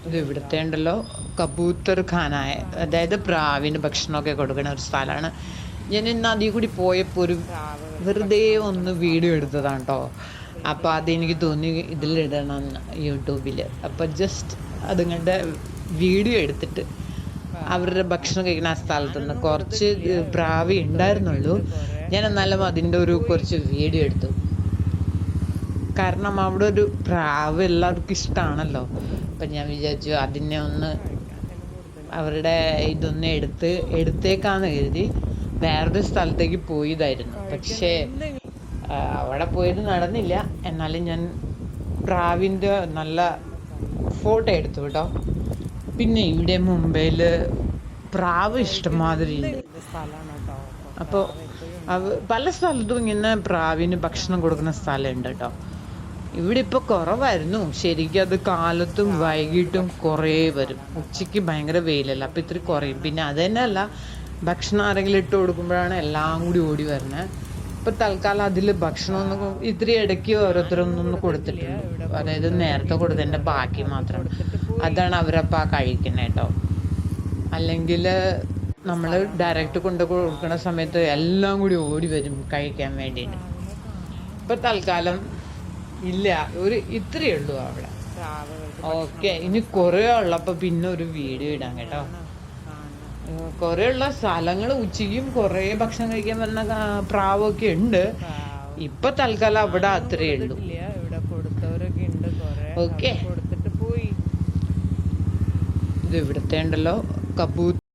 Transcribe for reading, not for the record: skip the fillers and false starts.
ഇത് ഇവിടുത്തെ ഉണ്ടല്ലോ കബൂത്തർ ഖാനായ, അതായത് പ്രാവിന് ഭക്ഷണമൊക്കെ കൊടുക്കുന്ന ഒരു സ്ഥലമാണ്. ഞാൻ ഇന്ന് അതിൽ കൂടി പോയപ്പോൾ ഒരു വെറുതെ ഒന്ന് വീഡിയോ എടുത്തതാണ് കേട്ടോ. അപ്പോൾ അതെനിക്ക് തോന്നി ഇതിലിടണം യൂട്യൂബിൽ. അപ്പോൾ ജസ്റ്റ് അതുങ്ങളുടെ വീഡിയോ എടുത്തിട്ട് അവരുടെ ഭക്ഷണം കഴിക്കുന്ന ആ സ്ഥലത്തുനിന്ന് കുറച്ച് പ്രാവി ഉണ്ടായിരുന്നുള്ളൂ. ഞാൻ എന്നാലും അതിൻ്റെ കുറച്ച് വീഡിയോ എടുത്തു. കാരണം അവിടെ ഒരു പ്രാവ് എല്ലാവർക്കും ഇഷ്ടമാണല്ലോ. അപ്പം ഞാൻ വിചാരിച്ചു അതിനെ ഒന്ന് അവരുടെ ഇതൊന്ന് എടുത്തേക്കാന്ന് കരുതി വേറൊരു സ്ഥലത്തേക്ക് പോയതായിരുന്നു. പക്ഷേ അവിടെ പോയത് നടന്നില്ല. എന്നാലും ഞാൻ പ്രാവിൻ്റെ നല്ല ഫോട്ടോ എടുത്തു കേട്ടോ. പിന്നെ ഇവിടെ മുംബൈയിൽ പ്രാവ് ഇഷ്ടംമാതിരി ഉണ്ട്. അപ്പോൾ പല സ്ഥലത്തും ഇങ്ങനെ പ്രാവിന് ഭക്ഷണം കൊടുക്കുന്ന സ്ഥലമുണ്ട് കേട്ടോ. ഇവിടെ ഇപ്പോൾ കുറവായിരുന്നു. ശരിക്കും അത് കാലത്തും വൈകിട്ടും കുറേ വരും. ഉച്ചയ്ക്ക് ഭയങ്കര വെയിലല്ല, അപ്പോൾ ഇത്തിരി കുറയും. പിന്നെ അത് തന്നെയല്ല, ഭക്ഷണം ആരെങ്കിലും ഇട്ട് കൊടുക്കുമ്പോഴാണ് എല്ലാം കൂടി ഓടി വരുന്നത്. ഇപ്പം തൽക്കാലം അതിൽ ഭക്ഷണമൊന്നും ഇത്തിരി ഇടയ്ക്ക് ഓരോരുത്തരൊന്നൊന്ന് കൊടുത്തിട്ടുണ്ട്. അതായത് നേരത്തെ കൊടുത്തതിൻ്റെ ബാക്കി മാത്രം, അതാണ് അവരപ്പോൾ കഴിക്കുന്നത് കേട്ടോ. അല്ലെങ്കിൽ നമ്മൾ ഡയറക്റ്റ് കൊണ്ട് കൊടുക്കുന്ന സമയത്ത് എല്ലാം കൂടി ഓടി വരും കഴിക്കാൻ വേണ്ടിയിട്ട്. ഇപ്പം തൽക്കാലം ഇല്ല, ഇത്രയേ ഉള്ളൂ അവിടെ. ഓക്കെ, ഇനി കുറേ ഉള്ളപ്പോൾ പിന്നെ ഒരു വീഡിയോ ഇടാം കേട്ടോ. കുറേ ഉള്ള സ്ഥലങ്ങൾ ഉച്ചയ്ക്കും കുറേ ഭക്ഷണം കഴിക്കാൻ വരുന്ന പ്രാവൊക്കെ ഉണ്ട്. ഇപ്പൊ തൽക്കാലം അവിടെ അത്രയേ ഉള്ളൂ. ഓക്കെ, ഇത് ഇവിടുത്തെ ഉണ്ടല്ലോ കബൂത്തർ